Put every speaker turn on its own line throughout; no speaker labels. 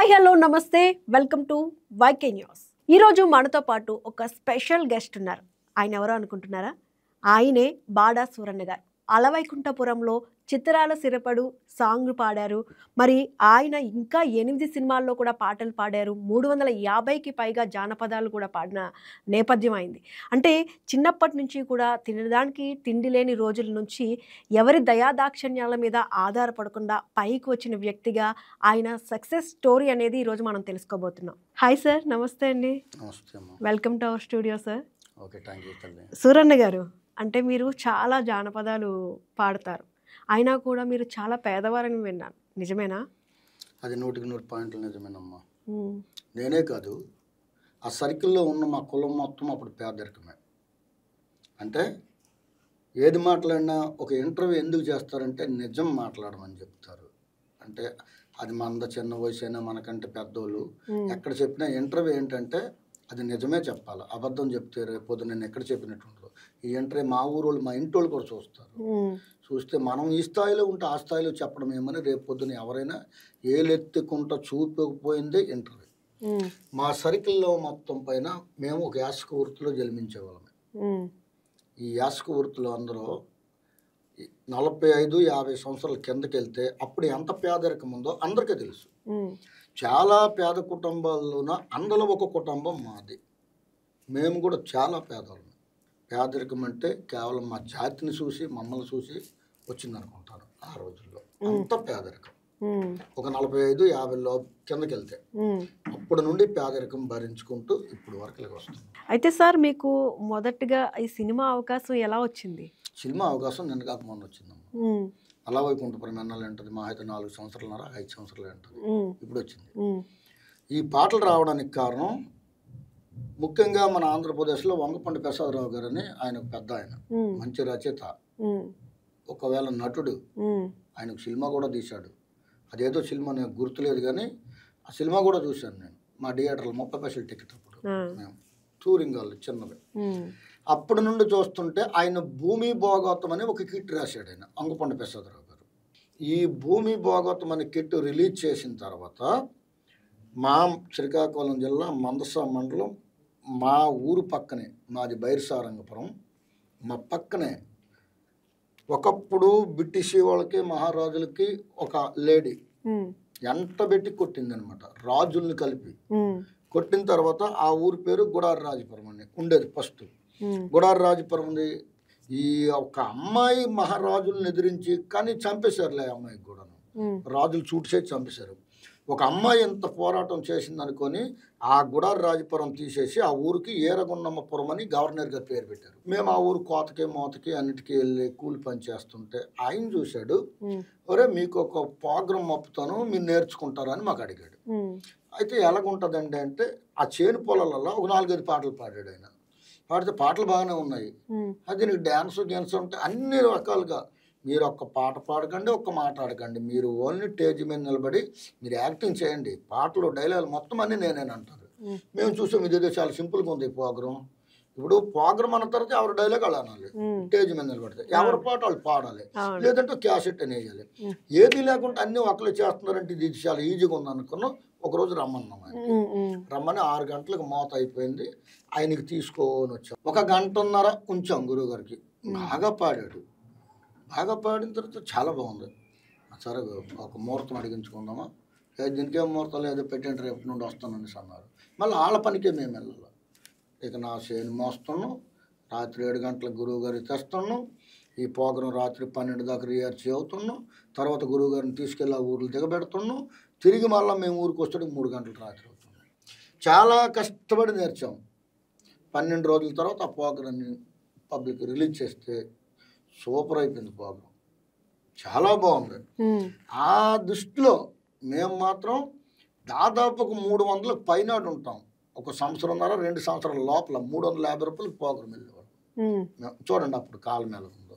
Hi hello నమస్తే welcome to YK news. ఈరోజు మనతో పాటు ఒక స్పెషల్ గెస్ట్ ఉన్నారు. ఆయన ఎవరో అనుకుంటున్నారా? ఆయనే బాడా సూరన్న గారు. అలవైకుంఠపురంలో చిత్రాల సిరపడు సాంగ్ పాడారు. మరి ఆయన ఇంకా 8 సినిమాల్లో కూడా పాటలు పాడారు. 350కి పైగా జానపదాలు కూడా పాడిన నేపథ్యం అయింది. అంటే చిన్నప్పటి నుంచి కూడా తినడానికి తిండి లేని రోజుల నుంచి ఎవరి దయాదాక్షిణ్యాల మీద ఆధారపడకుండా పైకి వచ్చిన వ్యక్తిగా ఆయన సక్సెస్ స్టోరీ అనేది ఈరోజు మనం తెలుసుకోబోతున్నాం. హాయ్ సార్, నమస్తే అండి.
నమస్తే అమ్మ.
Welcome to our studio sir.
Okay, thank you తల్లి.
సూరన్న గారు, అంటే మీరు చాలా జానపదాలు పాడతారు, అయినా కూడా మీరు చాలా పేదవారని విన్నాను, నిజమేనా?
అది 100% పాయింట్లు నిజమేనమ్మా. నేనే కాదు, ఆ సర్కిల్లో ఉన్న మా కులం మొత్తం అప్పుడు పేదరికమే. అంటే ఏది మాట్లాడినా ఒక ఇంటర్వ్యూ ఎందుకు చేస్తారంటే నిజం మాట్లాడమని చెప్తారు. అంటే అది మనద చిన్న వయసు అయినా మనకంటే పెద్దోళ్ళు ఎక్కడ చెప్పినా ఇంటర్వ్యూ ఏంటంటే అది నిజమే చెప్పాలి. అబద్ధం చెప్తే రేపు పొద్దు నేను ఎక్కడ చెప్పినట్టు ఉండదు. ఈ ఇంటర్వ్యూ మా ఊరోళ్ళు మా ఇంటోళ్ళు కూడా చూస్తారు. చూస్తే మనం ఈ స్థాయిలో ఉంటే ఆ స్థాయిలో చెప్పడం ఏమని రేపు పొద్దున ఎవరైనా ఏలెత్తుకుంటా చూపకపోయిందే ఇంటర్వ్యూ. మా సర్కిల్లో మొత్తం పైన మేము ఒక యాసక వృత్తిలో జన్మించేవాళ్ళమే. ఈ యాసక వృత్తిలో అందరూ 45-50 సంవత్సరాల కిందకి వెళ్తే అప్పుడు ఎంత పేదరికం ఉందో అందరికీ తెలుసు. చాలా పేద కుటుంబాల్లోన అందులో ఒక కుటుంబం మాది. మేము కూడా చాలా పేదవాళ్ళం. పేదరికం అంటే కేవలం మా జాతిని చూసి మమ్మల్ని చూసి వచ్చిందనుకుంటారు ఆ రోజుల్లో. అంత పేదరికం ఒక 45-50 కిందకి వెళ్తే అప్పటి నుండి పేదరికం భరించుకుంటూ ఇప్పుడు వరకు వస్తుంది.
అయితే సార్, మీకు మొదటగా ఈ సినిమా అవకాశం ఎలా వచ్చింది?
సినిమా అవకాశం నిన్న కాక మొన్న వచ్చిందమ్మా. అలవైకుంఠపురం ఎన్నాళ్ళు ఉంటుంది, మా అయితే 4 సంవత్సరాలన్నర 5 సంవత్సరాలు ఉంటుంది, ఇప్పుడు వచ్చింది. ఈ పాటలు రావడానికి కారణం ముఖ్యంగా మన ఆంధ్రప్రదేశ్లో వంగపండి ప్రసాదరావు గారు అని ఆయన పెద్ద ఆయన, మంచి రచయిత, ఒకవేళ నటుడు. ఆయనకు సినిమా కూడా తీశాడు. అదేదో సినిమా నాకు గుర్తులేదు కానీ ఆ సినిమా కూడా చూశాను నేను. మా థియేటర్లో 30 పైసలు టికెట్ అప్పుడు మేము టూరింగ్ వాళ్ళు చిన్నవి. అప్పటి నుండి చూస్తుంటే ఆయన భూమి భోగోతం అని ఒక కిట్ రాశాడు ఆయన, వంగపండి ప్రసాదరావు గారు. ఈ భూమి భోగోతం అనే కిట్ రిలీజ్ చేసిన తర్వాత మా శ్రీకాకుళం జిల్లా మందస మండలం మా ఊరు పక్కనే, మాది బైర్సారంగపురం, మా పక్కనే ఒకప్పుడు బ్రిటిష్ వాళ్ళకి మహారాజులకి ఒక లేడీ ఎంట పెట్టి కొట్టిందనమాట, రాజుల్ని కలిపి కొట్టిన తర్వాత ఆ ఊరి పేరు గుడారి రాజపురం అని ఉండేది ఫస్ట్. గుడారి రాజపురం ఉంది. ఈ ఒక అమ్మాయి మహారాజులను ఎదిరించి కానీ చంపేశారులే, అమ్మాయికి కూడా రాజులు చూటు చేసి చంపేశారు. ఒక అమ్మాయి ఎంత పోరాటం చేసింది అనుకొని ఆ గుడారి రాజపురం తీసేసి ఆ ఊరికి ఏరగున్నమ్మపురం అని గవర్నర్ గారు పేరు పెట్టారు. మేము ఆ ఊరు కోతకి మోతకి అన్నిటికీ వెళ్ళి కూలి పని చేస్తుంటే ఆయన చూశాడు, ఒరే మీకు ఒక ప్రోగ్రాం అప్పుతాను, మీరు నేర్చుకుంటారని మాకు అడిగాడు. అయితే ఎలాగుంటుందండి అంటే ఆ చేను పొలాలలో ఒక 4-5 పాటలు పాడాడు ఆయన. పాడితే పాటలు బాగానే ఉన్నాయి. అది నీకు డ్యాన్స్ డ్యాన్స్ ఉంటే అన్ని రకాలుగా మీరు ఒక్క పాట పాడకండి, ఒక్క మాట ఆడకండి, మీరు ఓన్లీ స్టేజ్ మీద నిలబడి మీరు యాక్టింగ్ చేయండి, పాటలు డైలాగులు మొత్తం అన్నీ నేనేనంటారు. మేము చూసాం, ఇదేదో చాలా సింపుల్గా ఉంది ప్రోగ్రాం. ఇప్పుడు ప్రోగ్రామ్ అన్న తర్వాత ఎవరు డైలాగ్ అలా అనాలి, స్టేజ్ మీద నిలబడితే ఎవరి పాట వాళ్ళు పాడాలి, లేదంటే క్యాసెట్ అని వేయాలి. ఏది లేకుండా అన్నీ ఒకళ్ళు చేస్తున్నారంటే ఇది చాలా ఈజీగా ఉంది అనుకున్నాం. ఒకరోజు రమ్మన్నాం ఆయన, రమ్మని 6 గంటలకు మోత అయిపోయింది. ఆయనకి తీసుకొని వచ్చాం. 1 గంటన్నర ఉంచాం గురువు గారికి. బాగా పాడాడు. బాగా పాడిన తర్వాత చాలా బాగుంది. సరే ఒక ముహూర్తం అడిగించుకుందామా, దీనికేం ముహూర్తాలు ఏదో పెట్టండి, రేపు నుండి వస్తానని అన్నారు. మళ్ళీ వాళ్ళ పనికే మేము వెళ్ళాలి. ఇక నా చేను మోస్తున్నాం, రాత్రి 7 గంటలకు గురువు గారికి తెస్తున్నాం. ఈ ప్రోగ్రాం రాత్రి 12 దాకా రిహార్సల్ అవుతున్నాం. తర్వాత గురువు గారిని తీసుకెళ్ళి ఆ ఊర్లు దిగబెడుతున్నాం. తిరిగి మళ్ళీ మేము ఊరికి వచ్చేటికి 3 గంటలు రాత్రి అవుతున్నాం. చాలా కష్టపడి నేర్చాం. 12 రోజుల తర్వాత ఆ ప్రోగ్రాన్ని పబ్లిక్ రిలీజ్ చేస్తే సూపర్ అయిపోయింది ప్రోగ్రాం, చాలా బాగుంది. ఆ దృష్టిలో మేము మాత్రం దాదాపు ఒక 300 పైన ఉంటాం. 1 సంవత్సరంన్నర 2 సంవత్సరాల లోపల 350 రూపాయలకి ప్రోగ్రాం వెళ్ళేవాడు. చూడండి అప్పుడు కాలం ఎలా ఉందో.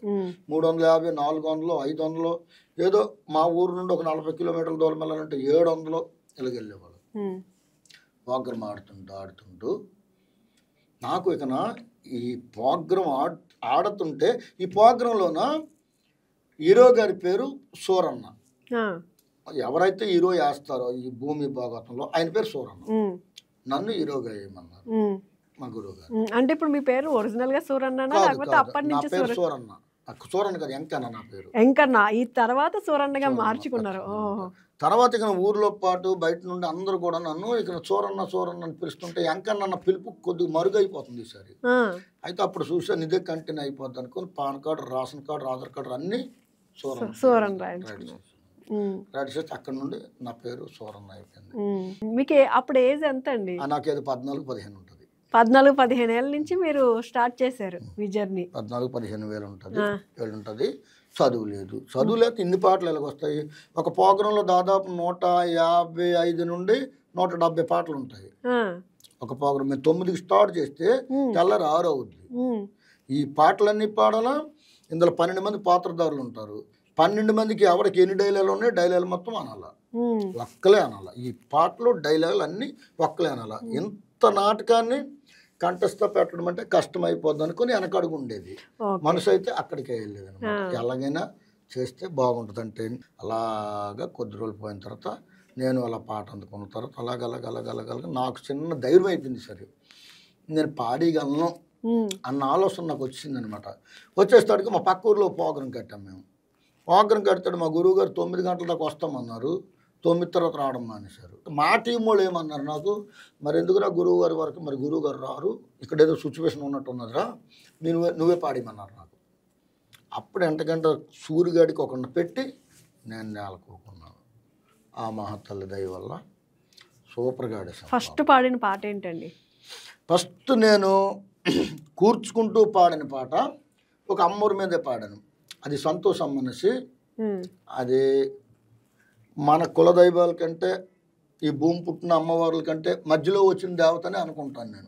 350, 400, 500, ఏదో మా ఊరు నుండి ఒక 40 కిలోమీటర్ల దూరం వెళ్ళాలంటే 700 ఇలాగ వెళ్ళేవాడు. ప్రోగ్రాం ఆడుతుంటూ నాకు ఇకన ఈ ప్రోగ్రాం ఆడుతుంటే ఈ ప్రోగ్రాంలోన హీరో గారి పేరు సూరన్న. ఎవరైతే హీరో వేస్తారో ఈ భూమి భాగవతంలో ఆయన పేరు సూరన్న. నన్ను హీరోగా వేయమన్నారు మా గురువు గారు.
అంటే ఇప్పుడు మీ పేరు ఒరిజినల్ గా సూరన్న లేకపోతే అప్పటి
నా
నుంచి
పేరు సూరన్న. సూరన్న కదా, ఎంకన్న నా పేరు.
ఎంకన్న. ఈ తర్వాత సూరన్నగా మార్చుకున్నారు.
తర్వాత ఇక ఊర్లో పాటు బయట నుండి అందరూ కూడా నన్ను ఇక సూరన్న సూరన్న అని పిలుస్తుంటే ఎంకన్న అన్న పిలుపు కొద్దిగా మరుగైపోతుంది ఈసారి. అయితే అప్పుడు చూసాను ఇదే కంటిన్యూ అయిపోద్ది అనుకుని pan card, ration card, Aadhaar card అన్నీ
సూరన్న
రెడీ చేసి అక్కడ నుండి నా పేరు సూరన్న అయిపోయింది.
మీకు అప్పుడు ఏజ్ ఎంత అండి?
నాకేది 14-15 ఉంటుంది.
14-15 ఏళ్ళ నుంచి మీరు స్టార్ట్ చేశారు మీ జర్నీ.
14-15 వేలు ఉంటుంది. చదువు లేదు. చదువు లేదు, ఇన్ని పాటలు ఎలాగొస్తాయి? ఒక ప్రోగ్రాంలో దాదాపు 155 నుండి 170 పాటలు ఉంటాయి ఒక ప్రోగ్రాం. మేము 9కి స్టార్ట్ చేస్తే తెల్లారి 6 అవుద్ది. ఈ పాటలన్నీ పాడాలా. ఇందులో 12 మంది పాత్రదారులు ఉంటారు. 12 మందికి ఎవరికి ఎన్ని డైలాగులు ఉన్నాయి, డైలాగులు మొత్తం అనాలా, ఒక్కలే అనాలా. ఈ పాటలు డైలాగులు అన్నీ ఒక్కలే అనాలా. ఇంత నాటకాన్ని కంటస్థ పెట్టడం అంటే కష్టం అయిపోద్ది అనుకుని వెనకడుగు ఉండేది. మనసు అయితే అక్కడికే వెళ్ళేది అనమాట. ఎలాగైనా చేస్తే బాగుంటుంది అంటే అలాగా కొద్ది రోజులు పోయిన తర్వాత నేను అలా పాట అందుకున్న తర్వాత అలాగలగలగలగలగ నాకు చిన్న ధైర్యం అయిపోయింది. సరే నేను పాడగలను అన్న ఆలోచన నాకు వచ్చిందనమాట. వచ్చేస్తాడికి మా పక్క ఊరిలో ప్రోగ్రాం కట్టాం మేము. ప్రోగ్రాం కడతాడు మా గురువు గారు 9 గంటల దాకా వస్తామన్నారు. 9 తర్వాత రావడం మానేశారు. మా టీం వాళ్ళు ఏమన్నారు నాకు, మరి ఎందుకురా గురువు గారి వరకు, మరి గురువు గారు రారు, ఇక్కడ ఏదో సిచ్యువేషన్ ఉన్నట్టు ఉన్నదిరా, నువ్వే పాడేమన్నారు నాకు. అప్పుడు ఎంతకంటే సూర్యుగాడికి ఒకరిని పెట్టి నేను నేలకోకున్నాను. ఆ మహత్తల్లి దయ వల్ల సూపర్గా ఆడేసాను.
ఫస్ట్ పాడిన పాట ఏంటండి?
ఫస్ట్ నేను కూర్చుకుంటూ పాడిన పాట ఒక అమ్మూరి మీదే పాడాను. అది సంతోషం మనసి. అది మన కులదైవాల కంటే ఈ భూమి పుట్టిన అమ్మవార్ల కంటే మధ్యలో వచ్చిన దేవతనే అనుకుంటాను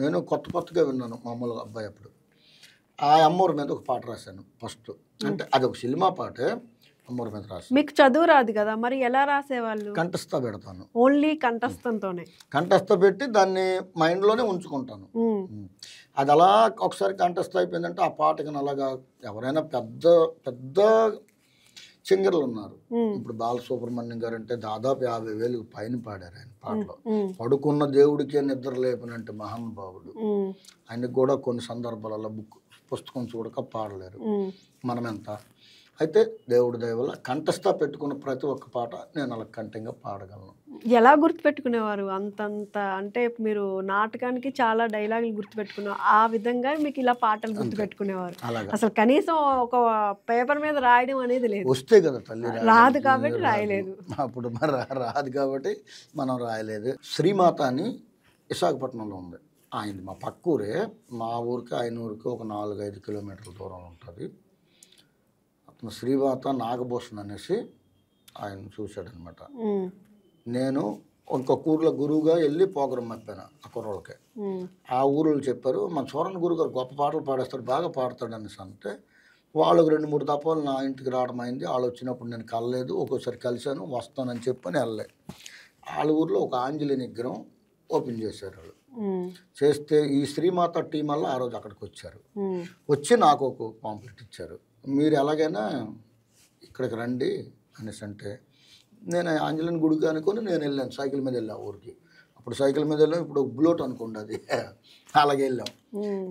నేను కొత్తగా విన్నాను మామూలుగా అబ్బాయి అప్పుడు. ఆ అమ్మవారి మీద ఒక పాట రాశాను ఫస్ట్. అంటే అది ఒక సినిమా పాటే, అమ్మవారి మీద రాశాను.
మీకు చదువు రాదు కదా, మరి ఎలా రాసేవాళ్ళు?
కంఠస్థ పెడతాను.
ఓన్లీ కంఠస్థంతోనే? కంఠస్థ
పెట్టి దాన్ని మైండ్లోనే ఉంచుకుంటాను. అది అలా ఒకసారి కంఠస్థ అయిపోయిందంటే ఆ పాటకి అలాగా ఎవరైనా పెద్ద పెద్ద సింగర్లు ఉన్నారు. ఇప్పుడు బాలసుబ్రహ్మణ్యం గారు అంటే దాదాపు 50,000 పైన పాడారు ఆయన పాటలో. పడుకున్న దేవుడికే నిద్ర లేపనంటే మహానుభావుడు. ఆయనకు కూడా కొన్ని సందర్భాలలో పుస్తకం చూడక పాడలేరు. మనమెంత అయితే దేవుడి దయ వల్ల కంఠస్థ పెట్టుకున్న ప్రతి ఒక్క పాట నేను అలా కంఠంగా పాడగలను.
ఎలా గుర్తుపెట్టుకునేవారు అంతంత? అంటే మీరు నాటకానికి చాలా డైలాగులు గుర్తుపెట్టుకున్నారు, ఆ విధంగా మీకు ఇలా పాటలు గుర్తుపెట్టుకునేవారు? అసలు కనీసం ఒక పేపర్ మీద రాయడం అనేది లేదు.
వస్తే కదా తల్లి,
రాదు కాబట్టి రాయలేదు.
అప్పుడు మరి రాదు కాబట్టి మనం రాయలేదు. శ్రీమాత అని విశాఖపట్నంలో ఉంది. ఆయన మా పక్క ఊరే. మా ఊరికి ఆయన ఊరికి ఒక 4-5 కిలోమీటర్ల దూరం ఉంటుంది. అతను శ్రీమాత నాగభూషణ్ అనేసి ఆయన చూశాడనమాట. నేను ఇంకొక ఊర్లో గురువుగా వెళ్ళి ప్రోగ్రాం మప్పాను ఆ కుర్రోళ్ళకి. ఆ ఊరిలో చెప్పారు మన సూరన్న గురువు గారు గొప్ప పాటలు పాడేస్తాడు, బాగా పాడతాడు అనేసి అంటే వాళ్ళకు 2-3 దఫాలు నా ఇంటికి రావడం అయింది. వాళ్ళు వచ్చినప్పుడు నేను కలలేదు, ఒక్కోసారి కలిశాను, వస్తానని చెప్పని వెళ్ళలే. వాళ్ళ ఊర్లో ఒక ఆంజనేయ విగ్రహం ఓపెన్ చేశారు వాళ్ళు. చేస్తే ఈ శ్రీమాత టీం వల్ల ఆ రోజు అక్కడికి వచ్చారు. వచ్చి నాకు ఒక పాంప్లెట్ ఇచ్చారు, మీరు ఎలాగైనా ఇక్కడికి రండి అనేసి అంటే నేను ఆంజనేయుని గుడికి అనుకొని నేను వెళ్ళాను. సైకిల్ మీద వెళ్ళాను ఊరికి. అప్పుడు సైకిల్ మీద వెళ్ళాం, ఇప్పుడు బుల్లెట్ అనుకోండి అది, అలాగే వెళ్ళాం.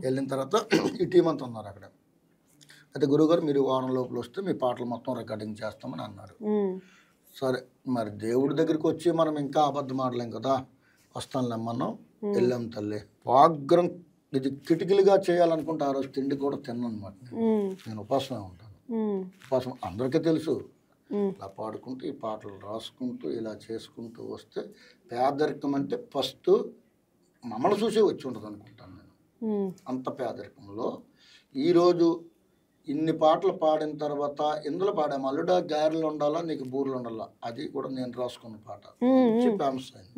వెళ్ళిన తర్వాత ఈ టీం అంతా ఉన్నారు అక్కడ. అయితే గురువుగారు మీరు వారం లోపల వస్తే మీ పాటలు మొత్తం రికార్డింగ్ చేస్తామని అన్నారు. సరే మరి దేవుడి దగ్గరికి వచ్చి మనం ఇంకా అబద్ధం ఆడలేం కదా, వస్తానులే మనం వెళ్ళాం తల్లి. ప్రోగ్రాం ఇది కిటికీలుగా చేయాలనుకుంటే ఆ రోజు తిండి కూడా తిన్నాను అనమాట. నేను ఉపాసమే ఉంటాను. ఉపాసం అందరికీ తెలుసు. ఇలా పాడుకుంటూ ఈ పాటలు రాసుకుంటూ ఇలా చేసుకుంటూ వస్తే పేదరికం అంటే ఫస్ట్ మమ్మల్ని చూసే వచ్చి ఉంటుంది అనుకుంటాను నేను. అంత పేదరికంలో ఈరోజు ఇన్ని పాటలు పాడిన తర్వాత ఇందులో పాడాము అల్లుడా గారెలు ఉండాలా నీకు బూరెలు ఉండాలా, అది కూడా నేను రాసుకున్న పాట. ఫేమస్ అయింది.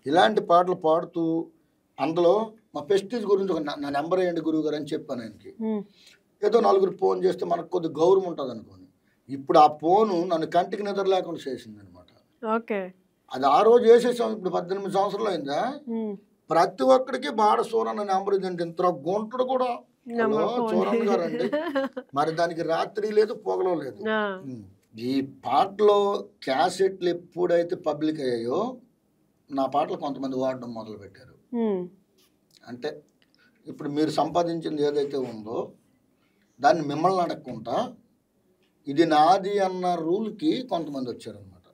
ఇలాంటి పాటలు పాడుతూ అందులో మా పెస్టీజ్ గురించి ఒక నా నెంబర్ వేయండి గురువు గారు అని చెప్పాను ఆయనకి. ఏదో 4 ఫోన్ చేస్తే మనకు కొద్ది గౌరవం ఉంటుంది అనుకోని. ఇప్పుడు ఆ ఫోను నన్ను కంటికి నిద్ర లేకుండా చేసింది అనమాట. అది ఆ రోజు వేసేసాం. ఇప్పుడు 18 సంవత్సరాలు అయిందా. ప్రతి ఒక్కడికి బాడ సూరన్న నెంబర్ ఇదంటే ఇంత గుంటడు కూడా సూరన్న గారు అండి. మరి దానికి రాత్రి లేదు పొగలో లేదు. ఈ పాటలో క్యాసెట్లు ఎప్పుడైతే పబ్లిక్ అయ్యాయో నా పాటలు కొంతమంది వాడడం మొదలుపెట్టారు. అంటే ఇప్పుడు మీరు సంపాదించింది ఏదైతే ఉందో దాన్ని మిమ్మల్ని అడగకుండా ఇది నాది అన్న రూల్కి కొంతమంది వచ్చారనమాట.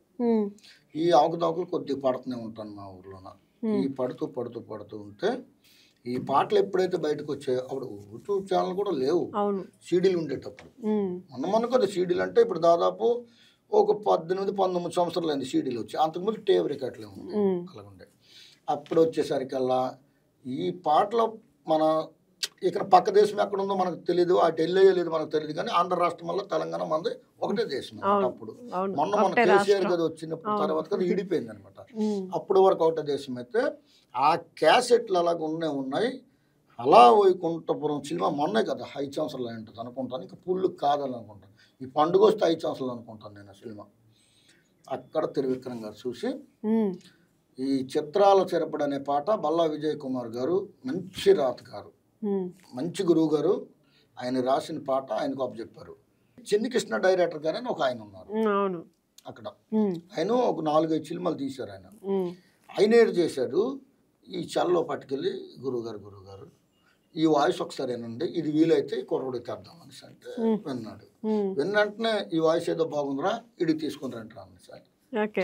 ఈ అవకతవకలు కొద్దిగా పడుతూనే ఉంటాను మా ఊర్లోన. ఈ పడుతూ పడుతూ పడుతూ ఉంటే ఈ పాటలు ఎప్పుడైతే బయటకు వచ్చాయో అప్పుడు యూట్యూబ్ ఛానల్ కూడా లేవు, సీడీలు ఉండేటప్పుడు. మొన్న కదా సీడీలు అంటే ఇప్పుడు దాదాపు ఒక 18-19 సంవత్సరాలు అయింది సీడీలు వచ్చి. అంతకుముందు టేప్ రికార్డులు ఉంది అలాగుండే. అప్పుడు వచ్చేసరికల్లా ఈ పాటలు మన ఇక్కడ పక్క దేశం ఎక్కడ ఉందో మనకు తెలియదు, అటు వెళ్ళేయలేదు మనకు తెలియదు, కానీ ఆంధ్ర రాష్ట్రం వల్ల తెలంగాణ మనది ఒకటే దేశం. అప్పుడు మన కేసీఆర్ కదా వచ్చినప్పుడు తర్వాత కదా ఈడిపోయింది అనమాట. అప్పుడు వరకు ఒకటే దేశం అయితే ఆ క్యాసెట్లు అలాగ ఉన్నాయి. అలా వైకుంఠపురం సినిమా మొన్నే కదా 5 సంవత్సరాలు అయి ఉంటుంది అనుకుంటాను, ఇంకా పుల్లు కాదని అనుకుంటాను. ఈ పండుగ వస్తే 5 సంవత్సరాలు అనుకుంటాను నేను ఆ సినిమా. అక్కడ త్రివిక్రమ్ గారు చూసి ఈ చిత్రాల చెరపడు అనే పాట బల్లా విజయ్ కుమార్ గారు మంచి రాతగారు, మంచి గురువు గారు, ఆయన రాసిన పాట ఆయనకు అప్పచెప్పారు. చిన్ని కృష్ణ డైరెక్టర్ గారు అని ఒక ఆయన ఉన్నారు అక్కడ. ఆయన ఒక 4-5 సినిమాలు తీశారు. ఆయన ఏడు చేశాడు, ఈ చల్లో పట్టుకెళ్ళి గురువుగారు ఈ వాయిస్ ఒకసారి ఏనండి, ఇది వీలైతే కుర్రోడికి తెద్దాం అనేసి అంటే విన్నాడు. విన్నంటనే ఈ వాయిస్ ఏదో బాగుందిరా, ఇడికి తీసుకుని రండి అనేసి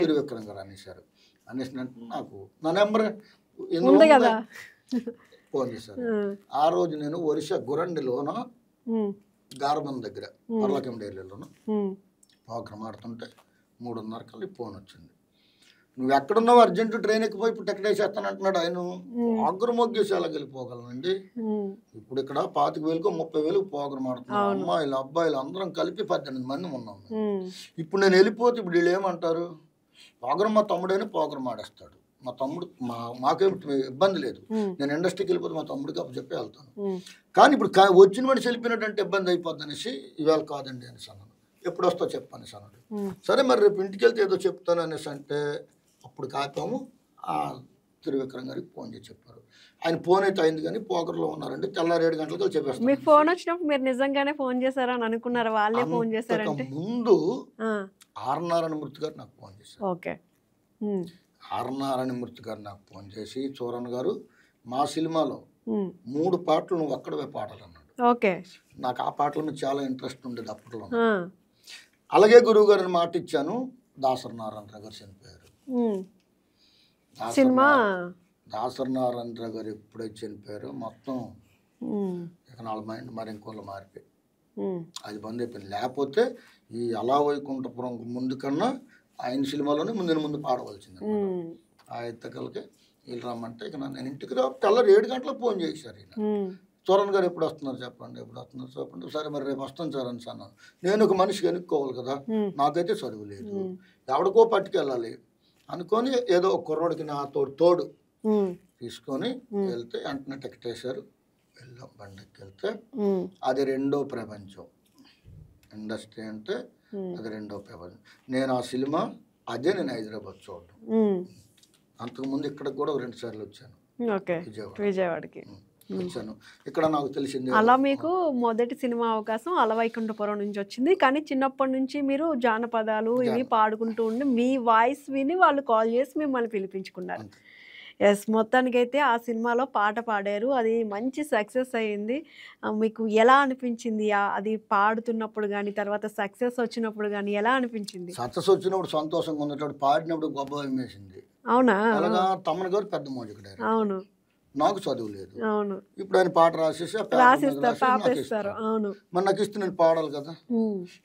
త్రివిక్రమ్ గారు అనేసారు. అనేసినట్టు నాకు నా నెంబర్ ఫోన్ చేశారు. ఆ రోజు నేను ఒరిస్సా గురండిలోన గారబంద్ దగ్గర పర్లకం డైరీలోన ప్రోగ్రామ్ ఆడుతుంటే 3:30 కల్లా ఫోన్ వచ్చింది. నువ్వు ఎక్కడున్నావు, అర్జెంటు ట్రైన్ ఎక్కిపోయి ఇప్పుడు టికెట్ వేసేస్తాను అంటున్నాడు. ఆయన ఆగ్రమొగ్గేసి ఎలా వెళ్ళిపోగలనండి. ఇప్పుడు ఇక్కడ 25,000 30,000 ప్రోగ్రామ్ ఆడుతున్నాం, అమ్మాయిలు అబ్బాయిలు అందరం కలిపి 18 మంది ఉన్నాం. ఇప్పుడు నేను వెళ్ళిపోతే ఇప్పుడు వీళ్ళు ఏమంటారు, ప్రోగ్రామ్ మా తమ్ముడైనా ప్రోగ్రామ్ ఆడేస్తాడు, మా తమ్ముడు మాకేం ఇబ్బంది లేదు, నేను ఇండస్ట్రీకి వెళ్ళిపోతే మా తమ్ముడికి అప్పుడు చెప్పి వెళ్తాను. కానీ ఇప్పుడు వచ్చిన మనిషి వెళ్ళిపోయినట్టు ఇబ్బంది అయిపోద్ది అనేసి ఇవాళ కాదండి అనేసి అన్నాను. ఎప్పుడు వస్తా చెప్పనేసి అన్నాడు. సరే మరి రేపు ఇంటికి వెళ్తే ఏదో చెప్తాను అనేసి అంటే అప్పుడు కాపాము ఆ త్రివిక్రమ్ గారికి ఫోన్ చేసి చెప్పారు. ఆయన ఫోన్ అయితే అయింది కానీ పోకర్లో ఉన్నారండి, తెల్లారి 7 గంటలకు చెప్పేస్తాను.
మీకు ఫోన్ వచ్చినప్పుడు మీరు నిజంగానే ఫోన్ చేశారా అని అనుకున్నారు? వాళ్ళే ఫోన్ చేశారంటే
ముందు ఆర్ నారాయణ మూర్తి గారు నాకు ఫోన్ చేశారు.
ఓకే,
ఆర్ నారాయణ మూర్తి గారు నాకు ఫోన్ చేసి, చూరన్ గారు మా సినిమాలో 3 పాటలు నువ్వు ఒక్కడవే పాడాలి అన్నాడు.
ఓకే,
నాకు ఆ పాటల మీద చాలా ఇంట్రెస్ట్ ఉండేది అప్పట్లో. అలాగే గురువు గారిని మాట ఇచ్చాను. దాసరి నారాయణరావు గారు చనిపోయారు. దాసరి నారాయణరావు గారు ఎప్పుడైతే చనిపోయారో మొత్తం ఇక నా మైండ్ మరి ఇంకోళ్ళు మారిపోయి అది బంద్ అయిపోయింది. లేకపోతే ఈ అలా వైకుంఠపురం ముందు కన్నా ఆయన సినిమాలోనే ముందు పాడవలసింది. ఆ ఎత్తకలకి వీళ్ళు రమ్మంటే ఇక నేను ఇంటికి తెల్లారి 7 గంటలకు ఫోన్ చేశారు. ఈయన చూరన్ గారు ఎప్పుడు వస్తున్నారు చెప్పండి, ఎప్పుడు వస్తున్నారు చెప్పండి. సరే మరి రేపు వస్తాను సార్ అని అన్నాను. నేను ఒక మనిషికి ఎన్నుకోవాలి కదా, నాకైతే చదువు లేదు, ఎవడికో పట్టుకెళ్ళాలి అనుకొని ఏదో ఒక కుర్రోడికి నా తోడు తీసుకొని వెళ్తే వెంటనే టికెట్ వేశారు. వెళ్ళాం, బండికి వెళ్తే అది రెండో ప్రపంచం. ఇండస్ట్రీ అంటే అది రెండో ప్రపంచం. నేను ఆ సినిమా నేను హైదరాబాద్ చూడడం. అంతకుముందు ఇక్కడికి కూడా 2 సార్లు వచ్చాను,
విజయవాడకి
వచ్చాను. ఇక్కడ నాకు తెలిసింది
అలా మీకు మొదటి సినిమా అవకాశం అలవైకుంఠపురం నుంచి వచ్చింది. కానీ చిన్నప్పటి నుంచి మీరు జానపదాలు ఇవి పాడుకుంటూ ఉండి మీ వాయిస్ విని వాళ్ళు కాల్ చేసి మిమ్మల్ని పిలిపించుకున్నారు. ఎస్, మొత్తానికైతే ఆ సినిమాలో పాట పాడారు, అది మంచి సక్సెస్ అయ్యింది. మీకు ఎలా అనిపించింది అది పాడుతున్నప్పుడు కానీ తర్వాత సక్సెస్ వచ్చినప్పుడు కానీ ఎలా అనిపించింది?
సక్సెస్ వచ్చినప్పుడు సంతోషంగా ఉన్నప్పుడు, పాడినప్పుడు గొప్ప వేసింది.
అవునా?
అలాగా తమ్మన గారు పెద్ద మోజకుడు.
అవును,
నాకు చదువు లేదు.
అవును,
ఇప్పుడు ఆయన పాట రాసేసి మరి నాకు ఇస్తే నేను పాడాలి కదా.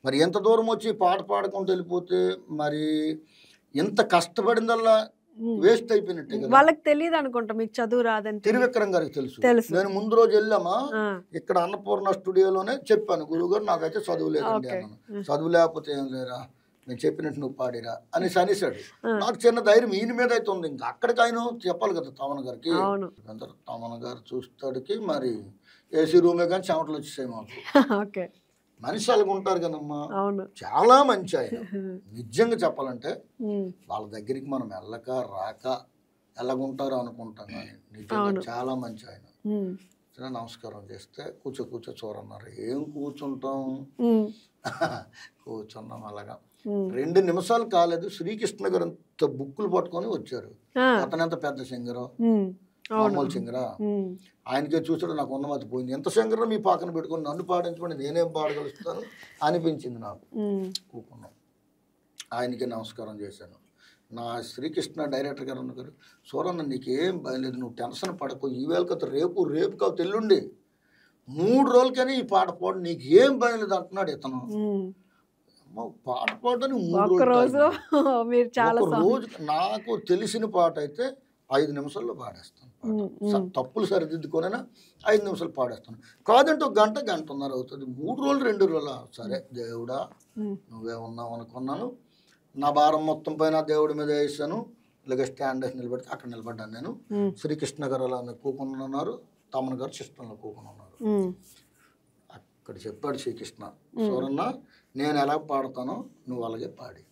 మరి ఎంత దూరం వచ్చి పాట పాడకుండా వెళ్ళిపోతే మరి ఎంత కష్టపడిందల్లా వేస్ట్ అయిపోయినట్టే కదా.
వాళ్ళకి తెలియదు అనుకుంటా మీకు చదువు రాదని.
త్రివిక్రమ్ గారికి తెలుసు. నేను ముందు రోజు వెళ్ళామా ఇక్కడ అన్నపూర్ణ స్టూడియోలోనే చెప్పాను, గురువు గారు నాకైతే చదువు లేదండి అన్నాను. చదువు లేకపోతే ఏం లేరా, నేను చెప్పినట్టు నువ్వు పాడిరా అనేసి అనేసాడు. నాకు చిన్న ధైర్యం ఈయన మీద అయితే ఉంది. ఇంకా అక్కడికి ఆయన చెప్పాలి కదా తమన్ గారికి. తమన్ గారు చూస్తాడికి మరి ఏసీ రూమే కానీ చెమటలు వచ్చేసాయి మాకు. మనిషి అలాగ ఉంటారు కదమ్మా, చాలా మంచి ఆయన. నిజంగా చెప్పాలంటే వాళ్ళ దగ్గరికి మనం వెళ్ళక రాక ఎలాగుంటారో అనుకుంటాం కానీ నిజంగా చాలా మంచి ఆయన. వస్తే నమస్కారం చేస్తే కూర్చో చూరన్నారు. ఏం కూర్చుంటాం, కూర్చున్నాం అలాగా. 2 నిమిషాలు కాలేదు, శ్రీకృష్ణ గారు అంత బుక్కులు పట్టుకొని వచ్చారు. అతను ఎంత పెద్ద సింగరు, మామూలు సింగరా, ఆయనకే చూసాడు. నాకు ఉన్నమతి పోయింది. ఎంత సింగర్ మీ పక్కన పెట్టుకొని నన్ను పాడించమని నేనేం పాడగలుస్తాను అనిపించింది నాకు. కూకున్నాం, ఆయనకే నమస్కారం చేశాను. నా శ్రీకృష్ణ డైరెక్టర్ గారు అన్నారు, సూరన్న నీకేం భయలేదు, నువ్వు టెన్షన్ పడకు, ఈవేళ కదా రేపు కావు తెల్లుండి 3 రోజులకని ఈ పాట పాడు, నీకు ఏం భయం లేదు అంటున్నాడు ఇతను. పాట పాడని 3 రోజు నాకు తెలిసిన పాట అయితే 5 నిమిషాల్లో పాడేస్తాను. తప్పులు సరిదిద్దుకొనైనా 5 నిమిషాలు పాడేస్తాను. కాదంటే 1 గంటన్నర అవుతుంది. 3 రోజులు 2 రోజులు సరే దేవుడా నువ్వే ఉన్నావు అనుకున్నాను. నా భారం మొత్తం పైన దేవుడి మీద వేసాను. ఇలాగ స్టాండ్ వేసి నిలబెడితే అక్కడ నిలబడ్డాను నేను. శ్రీకృష్ణ గారు అలా కూకుని ఉన్నారు, తమన్ గారు సిస్టంలో కూకుని ఉన్నారు. అక్కడ చెప్పాడు శ్రీకృష్ణ, సూరన్న నేను ఎలా పాడతానో నువ్వు అలాగే పాడి,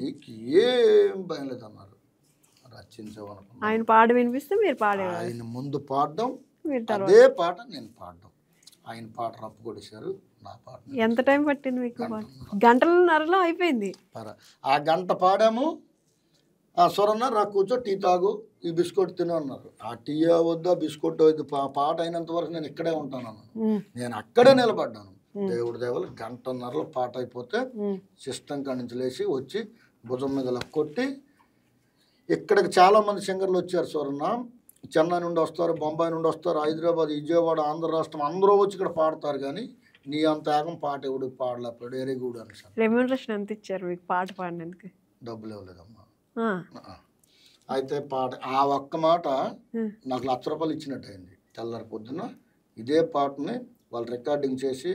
నీకు ఏం భయం లేదన్నారు. రచించవనుకున్నాను.
ఆయన పాట వినిపిస్తే మీరు పాడే,
ఆయన ముందు పాడడం, అదే పాట నేను పాడడం. ఆయన పాట రప్పు కొట్టేశారు, నా పాట.
ఎంత టైం పట్టింది మీకు? గంటలన్నరలో అయిపోయింది.
ఆ గంట పాడాము. సూరన్న రా కూర్చో, టీ తాగు, ఈ బిస్కెట్ తిను అన్నారు. ఆ టీ వద్దా బిస్కెట్ వద్దు, పాట అయినంత వరకు నేను ఇక్కడే ఉంటాను. నేను అక్కడే నిలబడ్డాను. దేవుడి దేవలు 1 గంటన్నరలో పాట అయిపోతే సిస్టమ్ కాడి నుంచి లేచి వచ్చి భుజం మీద కొట్టి, ఇక్కడికి చాలామంది సింగర్లు వచ్చారు సూరన్న. చెన్నై నుండి వస్తారు, బొంబాయి నుండి వస్తారు, హైదరాబాద్, విజయవాడ, ఆంధ్ర రాష్ట్రం అందరూ వచ్చి ఇక్కడ పాడతారు. కానీ నీ అంత ఏకం పాట ఎవడు పాడలేపాడు, వెరీ గుడ్ అని సార్.
రెమ్యూనరేషన్ ఎంత ఇచ్చారు మీకు పాట పాడినందుకు?
డబ్బులు ఇవ్వలేదమ్మా. అయితే పాట ఆ ఒక్క మాట నాకు 1,00,000 రూపాయలు ఇచ్చినట్టు అయింది. తెల్లారి పొద్దున ఇదే పాటని వాళ్ళు రికార్డింగ్ చేసి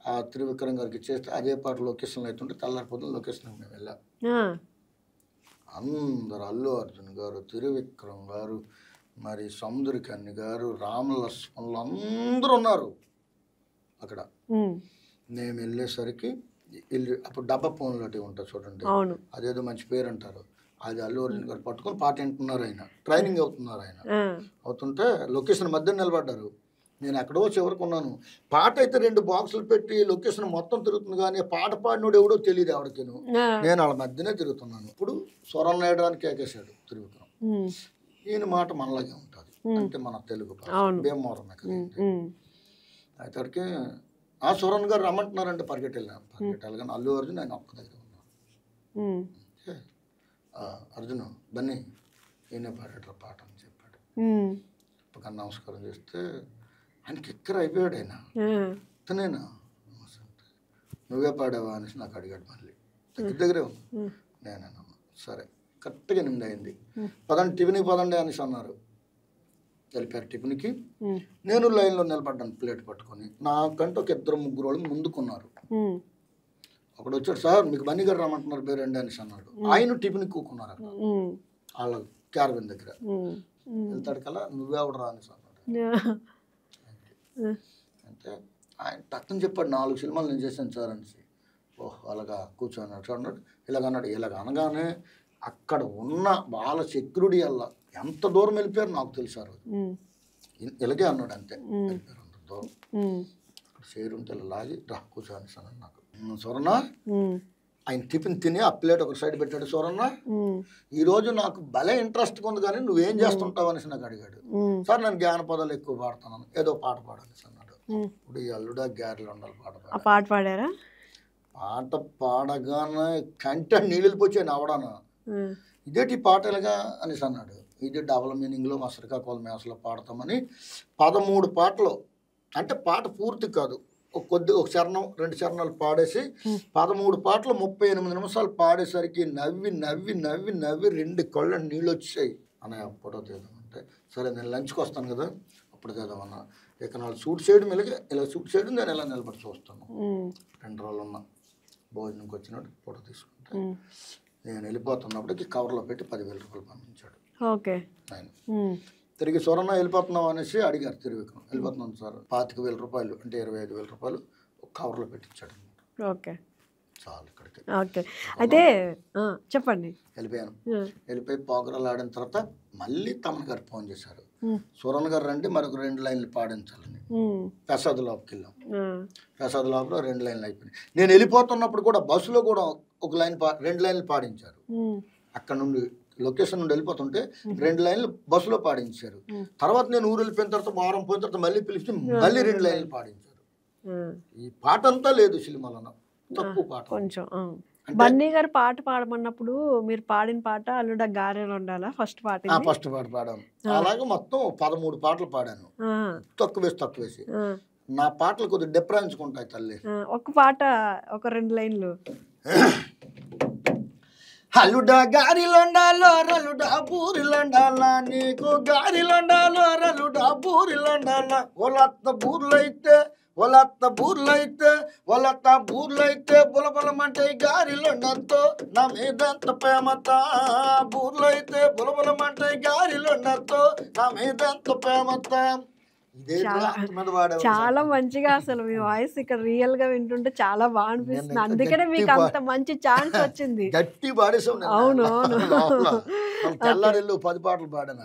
ఆ త్రివిక్రమ్ గారికి ఇచ్చేస్తే అదే పాట లొకేషన్లో అవుతుంటే తెల్లారి పొద్దున లొకేషన్కి మేము వెళ్ళాం. అందరు అల్లు అర్జున్ గారు, త్రివిక్రమ్ గారు, మరి సముద్రకన్య గారు, రామలక్ష్మణులు అందరూ ఉన్నారు అక్కడ. నేను వెళ్ళేసరికి అప్పుడు డబ్బా ఫోన్లు అటు ఉంటుంది చూడండి, అదేదో మంచి పేరు అంటారు, అది అల్లు అర్జున్ గారు పట్టుకొని పాట వింటున్నారు. ఆయన ట్రైనింగ్ అవుతున్నారు. ఆయన అవుతుంటే లొకేషన్ మధ్య నిలబడ్డారు. నేను ఎక్కడో చివరికి ఉన్నాను. పాట అయితే 2 బాక్సులు పెట్టి లొకేషన్ మొత్తం తిరుగుతుంది, కానీ పాట పాడినోడు ఎవడో తెలియదు ఎవరికేను. నేను వాళ్ళ మధ్యనే తిరుగుతున్నాను. ఇప్పుడు స్వరం నేయడానికి కేకేశాడు త్రివిక్రమ్. ఈయన మాట మనలాగే ఉంటుంది, అంటే మన తెలుగు భీమవరమే కదండి. అయితే అక్కడికి ఆ స్వరన్ గారు రమ్మంటున్నారంటే పరిగెట్టాలి కానీ అల్లు అర్జున్ ఆయన ఒక్క దగ్గర ఉన్నాను. అర్జున్ బన్నీ ఈయనే పాడాడు పాట అని చెప్పాడు. పక్కన నమస్కారం చేస్తే ఆయనకి ఎక్కర అయిపోయాడు. ఆయన తనేనా నువ్వే పాడావా అనేసి నాకు అడిగాడు. మళ్ళీ దగ్గరే ఉంది. నేనన్నా సరే కరెక్ట్గా 8 అయింది. టిఫిన్కి పదండి అనేసి అన్నారు. వెళ్ళిపోయారు టిఫిన్కి. నేను లైన్లో నిలబడ్డాను ప్లేట్ పట్టుకొని. నాకంటే ఒక 2-3 వాళ్ళు ముందుకున్నారు. అక్కడ వచ్చాడు, సార్ మీకు బన్నీ గారు రమ్మంటున్నారు పేరండి అనేసి అన్నాడు. ఆయన టిఫిన్కి కూకున్నారు అక్కడ వాళ్ళ క్యారవిన్ దగ్గర. వెళ్తాడు కల్లా నువ్వెవడు రా అనేసి అన్నాడు. అంటే ఆయన టక్కని చెప్పాడు, 4 సినిమాలు నేను చేశాను సార్ అనేసి. ఓహ్ అలాగా కూర్చోన్నాడు చూడన్నాడు. ఇలాగన్నాడు. ఇలాగ అనగానే అక్కడ ఉన్న వాళ్ళ సెక్యూరిటీ వల్ల ఎంత దూరం వెళ్ళిపోయారు నాకు తెలుసు. ఆ రోజు ఇలాగే అన్నాడు అంతే. వెళ్ళిపోయారు అంత దూరం. షేర్ ఉంటే ఇలా లాగి రా కూర్చో అనేసి అన్నాడు నాకు. సూరన్న ఆయన టిఫిన్ తిని ఆ ప్లేట్ ఒక సైడ్ పెట్టాడు. సూరన్న ఈరోజు నాకు భలే ఇంట్రెస్ట్ ఉంది, కానీ నువ్వేం చేస్తుంటావు అనేసి నాకు అడిగాడు. సార్ నేను జ్ఞానపదాలు ఎక్కువ పాడుతున్నాను, ఏదో పాట పాడాలి అన్నాడు. ఇప్పుడు ఈ అల్లుడా గ్యారెలు ఉండాలి పాట
పాడారా?
పాట పాడగానే కంటే నీళ్ళు పోయి నవ్వడాను. ఇదేంటి పాట ఎలాగా అనేసి అన్నాడు. ఇది డబల్ మీనింగ్లో మా శ్రీకాకుళం మేసలో పాడతామని 13 పాటలు, అంటే పాట పూర్తి కాదు, ఒక చరణం 2 చరణాలు పాడేసి 13 పాటలు 38 నిమిషాలు పాడేసరికి నవ్వి నవ్వి నవ్వి నవ్వి 2 కళ్ళ నీళ్ళు వచ్చాయి. అన్నయ్య ఫోటో తీద్దామంటే సరే నేను లంచ్కి వస్తాను కదా అప్పుడు తీద్దామన్నా. ఇక నాలుగు సూట్ చేయడం ఇలా సూట్ చేయడం నేను ఎలా నిలబడి చూస్తాను. 2 రోజులు ఉన్నా భోజనంకి వచ్చినట్టు ఫోటో తీసుకుంటే నేను వెళ్ళిపోతున్నప్పటికి కవర్లో పెట్టి 10,000 రూపాయలు పంపించాడు.
ఓకే
ఆయన తిరిగి సూరన్న వెళ్ళిపోతున్నావు అనేసి అడిగారు త్రివిక్రమ్. వెళ్ళిపోతున్నాను సార్. 25,000 రూపాయలు అంటే 25,000 రూపాయలు ఒక కవర్లో పెట్టించాడు.
ఓకే
చాలు ఇక్కడికి.
ఓకే అయితే చెప్పండి.
వెళ్ళిపోయాను. వెళ్ళిపోయి పోగరాలు ఆడిన తర్వాత మళ్ళీ తమన్ గారు ఫోన్ చేశారు. సూరన్న గారు రండి మరొక 2 లైన్లు పాడించాలని ప్రసాద్ లోపలికి వెళ్ళాం. ప్రసాద్ లోపల 2 లైన్లు అయిపోయినాయి. నేను వెళ్ళిపోతున్నప్పుడు కూడా బస్సులో కూడా ఒక లైన్ 2 లైన్లు పాడించారు. అక్కడ నుండి లొకేషన్ నుండి వెళ్ళిపోతుంటే 2 లైన్లు బస్సులో పాడించారు. తర్వాత నేను ఊరు వెళ్ళిపోయిన తర్వాత వారం పోయిన తర్వాత మళ్ళీ పిలిచి మళ్ళీ 2 లైన్లు పాడించారు. ఈ పాట అంతా లేదు సినిమాలో, తక్కువ పాట
కొంచెం. బన్నీ గారు పాట పాడమన్నప్పుడు మీరు పాడిన పాట అల్లుడ గారెలు ఉండాలా ఫస్ట్ పాట?
ఫస్ట్ పాట పాడాను. అలాగే మొత్తం 13 పాటలు పాడాను, తక్కువేసి. నా పాటలు కొద్దిగా డిఫరెన్స్కుంటాయి తల్లి.
ఒక పాట ఒక 2 లైన్లు.
అల్లుడా గారిలండాలో రలుడా బూరిలండాలా, నీకు గారిలండాలో రలుడా బూరిలండాలా, ఒలత్త బూర్లైతే బులబులమంటే గారిలుండతో నా మీదంత ప్రేమత, బూర్లైతే బులబులమంటే గారిలుండతో నా మీదంత ప్రేమత.
చాలా మంచిగా అసలు మీ వాయిస్ ఇక్కడ రియల్ గా వింటుంటే చాలా బాగా అనిపిస్తుంది. అందుకనే మీకు అంత మంచి ఛాన్స్ వచ్చింది.
గట్టి పాడేసాం.
అవును.
తెల్లారెళ్ళు 10 పాటలు పాడాను.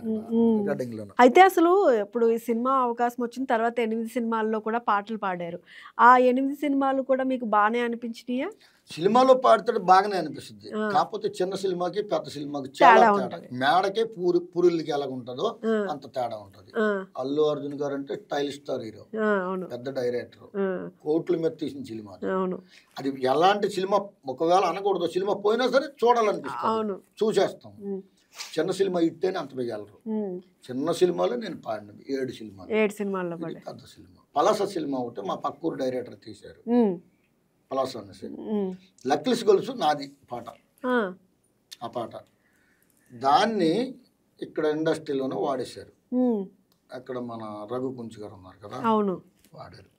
అయితే అసలు ఇప్పుడు ఈ సినిమా అవకాశం వచ్చిన తర్వాత 8 సినిమాల్లో కూడా పాటలు పాడారు. ఆ 8 సినిమాలు కూడా మీకు బాగానే అనిపించినాయా?
సినిమాలో పాడితే బాగానే అనిపిస్తుంది. కాకపోతే చిన్న సినిమాకి పెద్ద సినిమాకి చాలా తేడా. మేడకే పూరిళ్ళకి ఎలాగుంటుందో అంత తేడా ఉంటది. అల్లు అర్జున్ గారు అంటే స్టైల్ స్టార్ హీరో, పెద్ద డైరెక్టర్, కోట్ల మీద తీసిన సినిమా. అది ఎలాంటి సినిమా ఒకవేళ అనకూడదు, సినిమా పోయినా సరే చూడాలనిపిస్తుంది, చూసేస్తాం. చిన్న సినిమా ఇట్టేనే అంత వేయగలరు. చిన్న సినిమాలో నేను పాడినది 7 సినిమాలు. పెద్ద సినిమా పలాస సినిమా ఒకటి మా పక్కూరు డైరెక్టర్ తీశారు. పలాస అనేసి లక్లిస్ గొలుసు నాది పాట. ఆ పాట దాన్ని ఇక్కడ ఇండస్ట్రీలోనే వాడేశారు. అక్కడ మన రఘు కుంచి గారు ఉన్నారు కదా, వాడారు.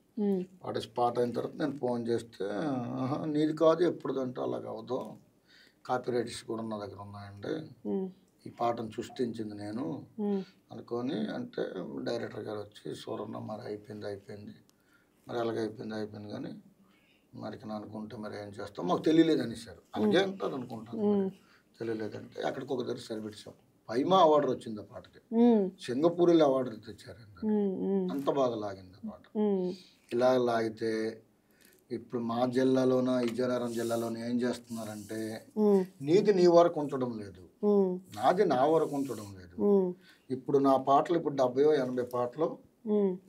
వాడేసి పాట అయిన తర్వాత నేను ఫోన్ చేస్తే నీది కాదు ఎప్పుడుదంటే అలాగ అవ్వదు, కాపీ రైట్స్ కూడా నా దగ్గర ఉన్నాయండి, ఈ పాటను సృష్టించింది నేను అనుకొని అంటే డైరెక్టర్ గారు వచ్చి సూరన్న మరి అయిపోయింది మరి అయిపోయింది కానీ మరి నేను అనుకుంటే మరి ఏం చేస్తాం మాకు తెలియలేదు అనేసారు. అలాగే అంటారు అనుకుంటాను, తెలియలేదంటే అక్కడికి ఒక దగ్గర సరిపెట్టాం. పైమా అవార్డు వచ్చింది ఆ పాటకి, సింగపూర్లో అవార్డు తెచ్చారు. అంత బాగా లాగింది ఆ పాట. ఇలా లాగితే ఇప్పుడు మా జిల్లాలోన విజయనగరం జిల్లాలోన ఏం చేస్తున్నారంటే నీది నీ వరకు ఉంచడం లేదు, నాది నా వరకు ఉంచడం లేదు. ఇప్పుడు నా పాటలు ఇప్పుడు 70-80 పాటలు,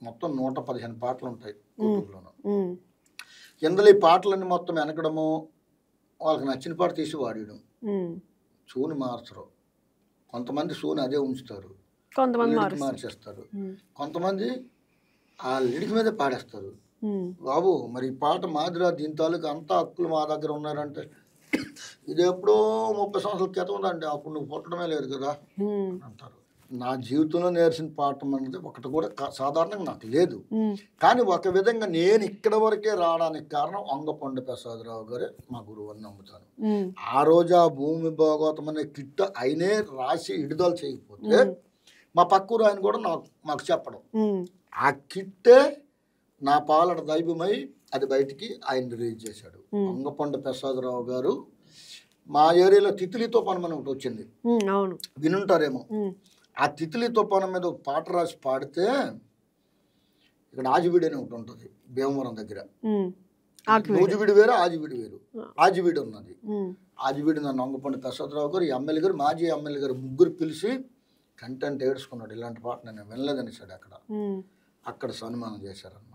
మొత్తం 115 పాటలు ఉంటాయి యూట్యూబ్లోన. ఇందులో ఈ పాటలన్నీ మొత్తం వెనకడము, వాళ్ళకి నచ్చిన పాట తీసి వాడడం, సూని మార్చరు. కొంతమంది సూని అదే ఉంచుతారు, కొంతమంది మార్చేస్తారు, కొంతమంది ఆ లిరిక్ మీదే పాడేస్తారు. బాబు మరి ఈ పాట మాదిరా, దీని తాలూకు అంతా హక్కులు మా దగ్గర ఉన్నారంటే ఇది ఎప్పుడో 30 సంవత్సరాల క్రితం ఉందండి, అప్పుడు నువ్వు పుట్టడమే లేదు కదా అంటారు. నా జీవితంలో నేర్చిన పాఠం అనేది ఒకటి కూడా సాధారణంగా నాకు లేదు. కానీ ఒక విధంగా నేను ఇక్కడ వరకే రావడానికి కారణం వంగపండు ప్రసాదరావు గారే మా గురువు అని నమ్ముతాను. ఆ రోజు ఆ భూమి భాగవతం అనే కిట్ ఆయనే రాసి విడుదల చేయకపోతే మా పక్కూరు ఆయన కూడా మాకు చెప్పడం, ఆ కిట్టే నా పాలన దైవమై అది బయటికి ఆయన రిలీజ్ చేశాడు. వంగపండు ప్రసాదరావు గారు మా ఏరియాలో తిత్లితో పని ఒకటి వచ్చింది, వినుంటారేమో. ఆ తిత్లీ తుఫాను మీద ఒక పాట రాసి పాడితే ఇక్కడ ఆజివీడి అని ఒకటి ఉంటుంది భీమవరం దగ్గర. నూజివీడి వేరు, ఆజివీడి వేరు. ఆజివీడి ఉన్నది. ఆజివీడి నన్ను వంగపండు ప్రసాదరావు గారు, ఎమ్మెల్యే గారు, మాజీ ఎమ్మెల్యే గారు ముగ్గురు పిలిచి కంటెంట్ ఏడ్చుకున్నాడు, ఇలాంటి పాట నేను వినలేదనిసాడు. అక్కడ సన్మానం చేశారనమాట.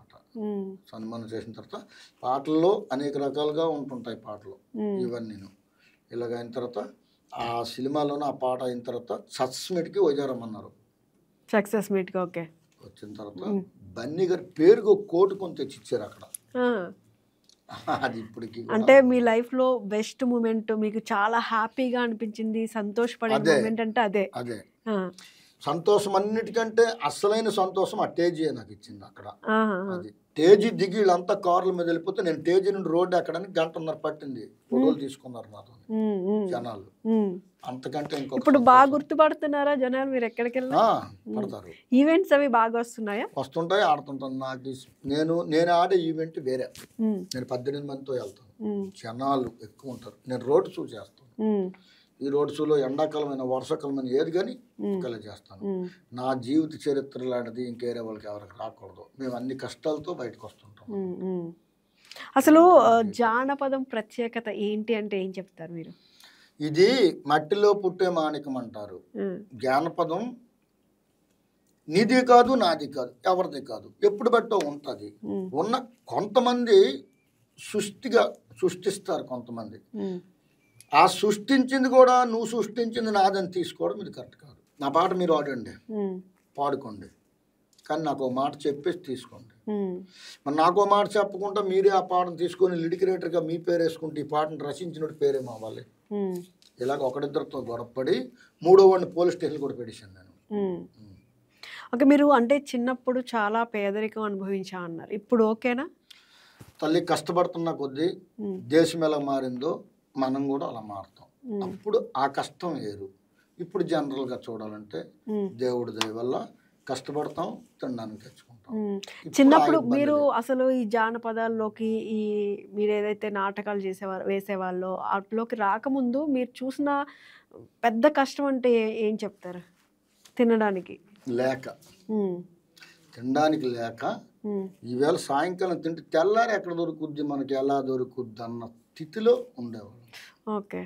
సన్మానం చేసిన తర్వాత పాటల్లో అనేక రకాలుగా ఉంటుంటాయి పాటలు ఇవన్నీ. ఇలాగైన తర్వాత ఆ సినిమాలోనే ఆ పాట అయిన తర్వాత సక్సెస్ మీట్కి వజారమ్మన్నారు.
సక్సెస్ మీట్కి ఓకే
వచ్చిన తర్వాత బన్నీ గారి పేరుకు కోటు కొని తెచ్చిచ్చారు అక్కడ. అది ఇప్పటికి
అంటే మీ లైఫ్లో బెస్ట్ మూమెంట్, మీకు చాలా హ్యాపీగా అనిపించింది, సంతోషపడే మూమెంట్ అంటే అదే.
సంతోషం అన్నిటికంటే అసలైన సంతోషం ఆ టేజీ నాకు ఇచ్చింది అక్కడ. అది టేజీ దిగి వీళ్ళంతా కార్ల మీద వెళ్ళిపోతే నేను టేజీ నుండి రోడ్డు ఎక్కడానికి 1.5 పట్టింది. ఫోటోలు తీసుకున్నారు నాతో జనాలు. అంతకంటే
ఇప్పుడు బాగా గుర్తుపడుతున్నారా జనాలు మీరు ఎక్కడికి వెళ్ళినా?
పడతారు.
ఈవెంట్స్ అవి బాగా వస్తున్నాయా?
వస్తుంటాయి, ఆడుతుంటాను. నాకు నేను ఆడే ఈవెంట్ వేరే. నేను 18 మందితో వెళ్తాను, జనాలు ఎక్కువ ఉంటారు. నేను రోడ్డు షూ చేస్తాను. ఈ రోడ్ షోలో ఎండాకాలమైన వర్షాకాలమైన ఏది కానీ ఒకేలా చేస్తాను. నా జీవిత చరిత్ర లాంటిది ఇంకేరే వాళ్ళకి ఎవరికి రాకూడదు. మేము అన్ని కష్టాలతో బయటకు వస్తుంటాం.
అసలు జానపదం ప్రత్యేకత ఏంటి అంటే ఏం చెప్తారు మీరు?
ఇది మట్టిలో పుట్టే మాణికం అంటారు. జానపదం నీది కాదు, నాది కాదు, ఎవరిది కాదు, ఎప్పుడు బట్టో ఉంటుంది. ఉన్న కొంతమంది సృష్టిస్తారు. కొంతమంది ఆ సృష్టించింది కూడా నువ్వు సృష్టించింది నాదని తీసుకోవడం ఇది కరెక్ట్ కాదు. నా పాట మీరు ఆడండి, పాడుకోండి, కానీ నాకు ఒక మాట చెప్పేసి తీసుకోండి. మరి నాకు మాట చెప్పకుండా మీరే ఆ పాటను తీసుకొని లిరిక్రేటర్గా మీ పేరు వేసుకుంటే ఈ పాటను రచించినట్టు పేరేమో అవ్వాలి. ఇలాగ ఒకరిద్దరితో గొడవపడి మూడో వాడిని పోలీస్ స్టేషన్ కూడా పెట్టేశాను నేను.
ఓకే, మీరు అంటే చిన్నప్పుడు చాలా పేదరికం అనుభవించా అన్నారు, ఇప్పుడు ఓకేనా?
తల్లి కష్టపడుతున్న కొద్దీ దేశం ఎలా మారిందో మనం కూడా అలా మారుతాం. అప్పుడు ఆ కష్టం వేరు. ఇప్పుడు జనరల్గా చూడాలంటే దేవుడి దయ వల్ల కష్టపడతాం, తినడానికి తెచ్చుకుంటాం.
చిన్నప్పుడు మీరు అసలు ఈ జానపదాల్లోకి మీరు ఏదైతే నాటకాలు వేసేవాళ్ళో వాటిలోకి రాకముందు మీరు చూసిన పెద్ద కష్టం అంటే ఏం చెప్తారు? తినడానికి లేక ఈవేళ సాయంకాలం తింటే తెల్లారి ఎక్కడ దొరుకుద్ది, మనకి ఎలా దొరుకుద్ది అన్న స్థితిలో ఉండేవాళ్ళు. ఓకే,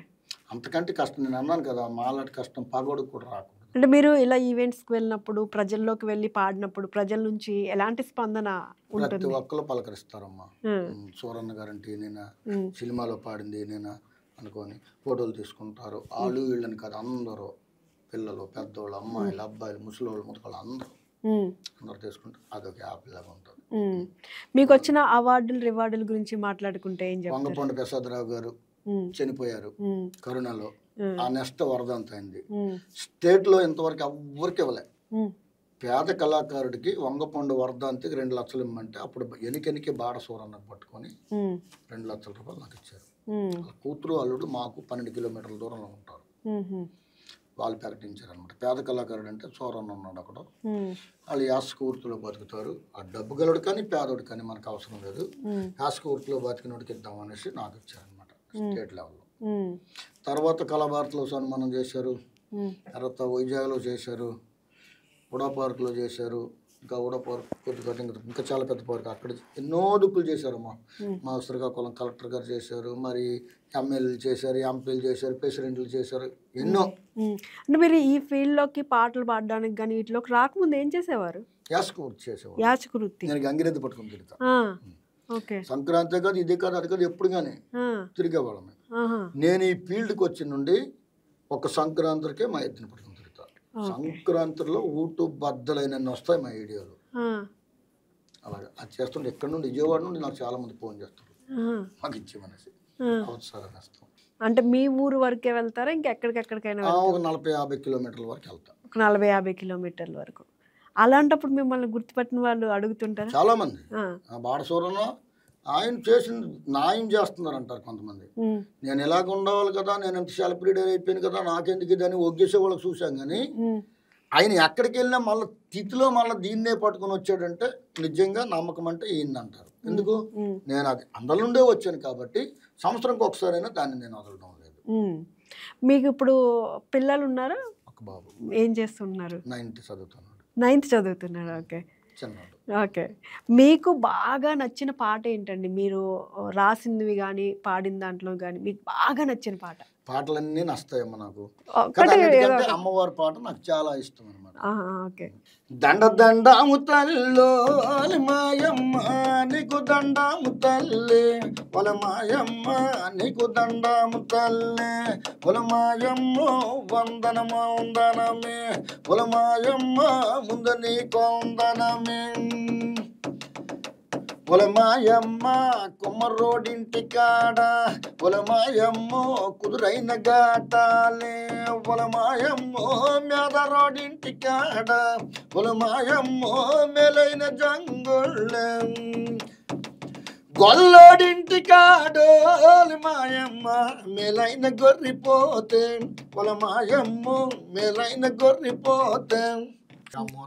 అంతకంటే కష్టం నేను అన్నాను కదా, మాలాంటి కష్టం పగోడికి కూడా రాకూడదు. అంటే మీరు ఇలా ఈవెంట్స్కి వెళ్ళినప్పుడు, ప్రజల్లోకి వెళ్ళి పాడినప్పుడు ప్రజల నుంచి ఎలాంటి స్పందన ఉంటుంది? ప్రతి ఒక్కరు పలకరిస్తారమ్మా. సూరన్న గారంటే నేనా, సినిమాలో పాడింది నేనా అనుకొని ఫోటోలు తీసుకుంటారు. వాళ్ళు వీళ్ళని కాదు, అందరూ పిల్లలు, పెద్దోళ్ళు, అమ్మాయిలు, అబ్బాయిలు, ముసలోళ్ళు, ముతకాళ్ళు అందరూ తీసుకుంటారు. అదొక యాప్ లాగా ఉంటుంది. మీకు వచ్చిన అవార్డులు రివార్డుల గురించి మాట్లాడుకుంటే ఏం చెప్తారు? వంగపండు ప్రసాదరావు గారు చనిపోయారు కరోనాలో. ఆ నెక్స్ట్ వరదంత అయింది. స్టేట్ లో ఇంతవరకు ఎవ్వరికి ఇవ్వలే. పేద కళాకారుడికి వంగపండు వరదాంతికి 2 లక్షలు ఇమ్మంటే అప్పుడు ఎనికెనికి బాడ సూరన్నకు పట్టుకొని 2 లక్షల రూపాయలు నాకు ఇచ్చారు. కూతురు అల్లుడు మాకు 12 కిలోమీటర్ల దూరంలో ఉంటారు. వాళ్ళు ప్రకటించారు అనమాట. పేద కళాకారుడు అంటే సూరన్న ఉన్నాడు అక్కడ. వాళ్ళు యాస్కూర్తిలో బతుకుతారు. ఆ డబ్బు గలడు కానీ పేదోడు కానీ మనకు అవసరం లేదు, యాస్కూర్తిలో బతికినోడికి ఇద్దాం అనేసి నాకు ఇచ్చారనమాట స్టేట్ లెవెల్లో. తర్వాత కళాభారతిలో సన్మానం చేశారు, తర్వాత వైజాగ్లో చేశారు, ఉడా పార్కులో చేశారు, ఇంకా ఉడా పార్క్ కొద్దిగా ఇంకా చాలా పెద్ద పార్క్, అక్కడ ఎన్నో దుక్కులు చేశారమ్మా. మా శ్రీకాకుళం కలెక్టర్ గారు చేశారు, మరి ఎమ్మెల్యేలు చేశారు, ఎంపీలు చేశారు, ప్రెసిడెంట్లు చేశారు, ఎన్నో. అంటే మీరు ఈ ఫీల్డ్లోకి పాటలు పాడడానికి కానీ వీటిలోకి రాకముందు ఏం చేసేవారు? యాచకవృత్తి చేసేవారు. యాచకవృత్తి నేను గంగిరెద్దు పట్టుకుని తిరుగుతా. సంక్రాంతి కాదు, ఇది కాదు, అది కాదు, ఎప్పుడు కానీ తిరిగేవాళ్ళమే. నేను ఈ ఫీల్డ్కి వచ్చి నుండి ఒక సంక్రాంతికే మా ఎద్దుని పట్టుకుని తిరుగుతా. సంక్రాంతిలో ఊటు బద్దలైన వస్తాయి మా ఐడియాలు. అలాగే అది చేస్తుంటే ఎక్కడి నుండి, విజయవాడ నుండి నాకు చాలా మంది ఫోన్ చేస్తారు, మాకు ఇచ్చేమనేసి. అంటే మీ ఊరు వరకే వెళ్తారా ఇంకెక్కడికెక్కడికైనా? ఒక 40-50 కిలోమీటర్ల వరకు వెళ్తా. ఒక 40-50 కిలోమీటర్ల వరకు. అలాంటప్పుడు మిమ్మల్ని గుర్తుపట్టిన వాళ్ళు అడుగుతుంటారు చాలా మంది. బాడసూరన్న ఆయన చేసింది న్యాయం చేస్తున్నారు అంటారు కొంతమంది. నేను ఇలాగ ఉండవాలి కదా, నేను ఎంత సెలబ్రిటీ అయిపోయాను కదా, నాకెందుకు ఇదని ఒగ్గేసే వాళ్ళకి చూసాం. కానీ ఆయన ఎక్కడికి వెళ్ళినా మళ్ళీ తిథిలో మళ్ళీ దీన్నే పట్టుకొని వచ్చాడంటే నిజంగా నమ్మకం అంటే ఈయన అంటారు. ఎందుకు? నేను అది అందరి నుండే వచ్చాను కాబట్టి సంవత్సరంకి ఒకసారైనా దాన్ని నేను వదలడం లేదు. మీకు ఇప్పుడు పిల్లలు ఉన్నారా? ఒక బాబు. ఏం చేస్తున్నారు? 9th చదువుతున్నాడు. 9th చదువుతున్నాడు. ఓకే, చిన్నాడు. ఓకే, మీకు బాగా నచ్చిన పాట ఏంటండి? మీరు రాసినవి కానీ పాడిన దాంట్లో కానీ మీకు బాగా నచ్చిన పాట? పాటలన్నీ నస్తాయమ్మ నాకు. అమ్మవారి పాట నాకు చాలా ఇష్టం అనమాట. దండ దండాము తల్లో మాయమ్మ నీకు దండాము తల్లి, ఒల మాయమ్మ నీకు దండాము తల్లి, ఒల మాయమ్మ వందనమా వందనమే, ఒల మాయమ్మ ముందు నీకు వందనమే, ఒలమాయమ్మ కుమ్మరోడింటి కాడ, ఒలమాయమ్మ కుదురైన ఘాటాలే, ఒలమాయమ్మ మేదరోడింటి కాడ, ఒలమాయమ్మ మేలైన జంగుళ్ళే, గొల్లోడింటి కాడు ఒలమాయమ్మ మేలైన గొర్రిపోతే, ఒలమాయమ్మ మేలైన గొర్రిపోతే.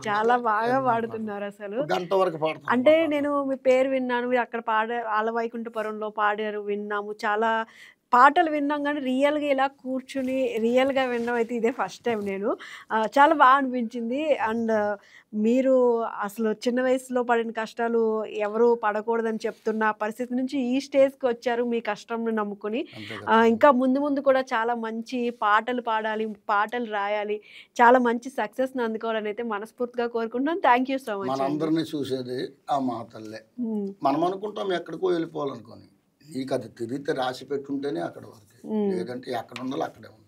చాలా బాగా పాడుతున్నారు అసలు. గంట వరకు పాడుతున్నారు. అంటే నేను మీ పేరు విన్నాను, మీరు అక్కడ ఆలవైకుంఠపురంలో పాడారు, విన్నాము. చాలా పాటలు విన్నాం కానీ రియల్గా ఇలా కూర్చుని రియల్గా వినడం అయితే ఇదే ఫస్ట్ టైం నేను. చాలా బాగా అనిపించింది. అండ్ మీరు అసలు చిన్న వయసులో పడిన కష్టాలు ఎవరు పడకూడదని చెప్తున్న పరిస్థితి నుంచి ఈ స్టేజ్కి వచ్చారు మీ కష్టంను నమ్ముకుని.
అంతే కదా.
ఇంకా ముందు ముందు కూడా చాలా మంచి పాటలు పాడాలి, పాటలు రాయాలి, చాలా మంచి సక్సెస్ని అందుకోవాలని అయితే మనస్ఫూర్తిగా కోరుకుంటున్నాను. థ్యాంక్ యూ సో మచ్ అండి.
మనందరినీ చూసేది ఆ మా తల్లే. మనం అనుకుంటాం ఎక్కడికో వెళ్ళిపోవాలనుకొని, నీకు అది తిరిగితే రాసి పెట్టుంటేనే అక్కడ వరకు, లేదంటే ఎక్కడ ఉండాలో అక్కడే ఉంటాం.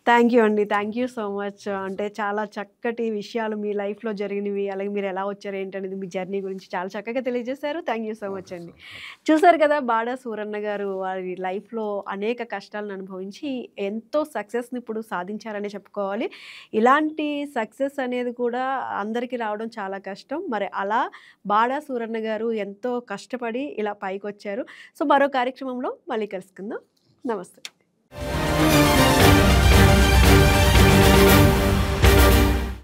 థ్యాంక్ యూ అండి. Thank you so much. అంటే చాలా చక్కటి విషయాలు మీ లైఫ్లో జరిగినవి, అలాగే మీరు ఎలా వచ్చారు ఏంటనేది మీ జర్నీ గురించి చాలా చక్కగా తెలియజేశారు. థ్యాంక్ యూ సో మచ్ అండి. చూసారు కదా, బాడా సూరన్న గారు వారి లైఫ్లో అనేక కష్టాలను అనుభవించి ఎంతో సక్సెస్ని ఇప్పుడు సాధించారనే చెప్పుకోవాలి. ఇలాంటి సక్సెస్ అనేది కూడా అందరికీ రావడం చాలా కష్టం. మరి అలా బాడా సూరన్న గారు ఎంతో కష్టపడి ఇలా పైకి వచ్చారు. సో మరో కార్యక్రమంలో మళ్ళీ కలుసుకుందాం. నమస్తే.